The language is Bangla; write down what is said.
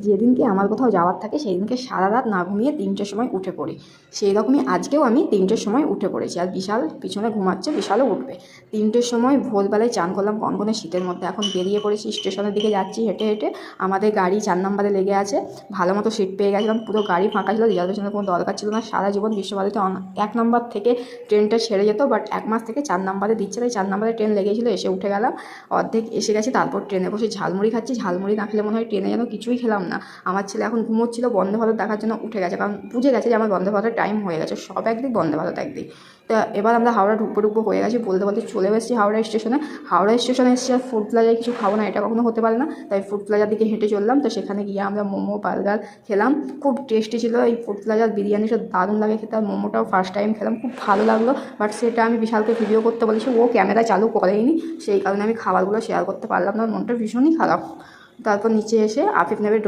যেদিনকে আমার কোথাও যাওয়ার থাকে সেই দিনকে সারা রাত না ঘুমিয়ে 3টের সময় উঠে পড়ি। সেই রকমই আজকেও আমি 3টের সময় উঠে পড়েছি। আর বিশাল পিছনে ঘুমাচ্ছে, বিশালও উঠবে। 3টের সময় ভোরবেলায় চান করলাম কনকনে শীতের মধ্যে। এখন বেরিয়ে পড়েছি, স্টেশনের দিকে যাচ্ছি হেঁটে হেঁটে। আমাদের গাড়ি 4 নম্বরে লেগে আছে, ভালো মতো সিট পেয়ে গেছিলাম, পুরো গাড়ি ফাঁকা ছিল, রিজার্ভেশনের কোনো দরকার ছিল না। সারা জীবন বিশ্বভারতীতে 1 নম্বর থেকে ট্রেনটা ছেড়ে যেত, বাট 1 মাস থেকে 4 নম্বরে দিচ্ছে, তাই 4 নম্বরে ট্রেন লেগেছিলো। এসে উঠে গেলাম, অর্ধেক এসে গেছি, তারপর ট্রেনে বসে ঝালমুড়ি খাচ্ছি। ঝালমুড়ি না খেলে মনে হয় ট্রেনে যেন কিছুই খেলাম না। আমার ছেলে এখন ঘুমোচ্ছিল, বন্দে ভারত দেখার জন্য উঠে গেছে, কারণ বুঝে গেছে যে আমার বন্দে ভারতের টাইম হয়ে গেছে। সব একদিক বন্দে ভারত একদিক। তা এবার আমরা হাওড়া ঢুকবো হয়ে গেছি, বলতে বলতে চলে এসেছি হাওড়া স্টেশনে। হাওড়া স্টেশনে এসেছি, আর ফুড প্লাজায় কিছু খাবো না, এটা কখনো হতে পারে না, তাই ফুড প্লাজার দিকে হেঁটে চললাম। তো সেখানে গিয়ে আমরা মোমো বার্গার খেলাম, খুব টেস্টি ছিল। এই ফুড প্লাজার বিরিয়ানিটা দারুণ লাগে খেতে, আর মোমোটাও ফার্স্ট টাইম খেলাম, খুব ভালো লাগলো। বাট সেটা আমি বিশালকে ভিডিও করতে বলেছি, ও ক্যামেরা চালু করেইনি, সেই কারণে আমি খাবারগুলো শেয়ার করতে পারলাম না, মনটা ভীষণই খারাপ। তারপর নিচে এসে আফিফ নেবে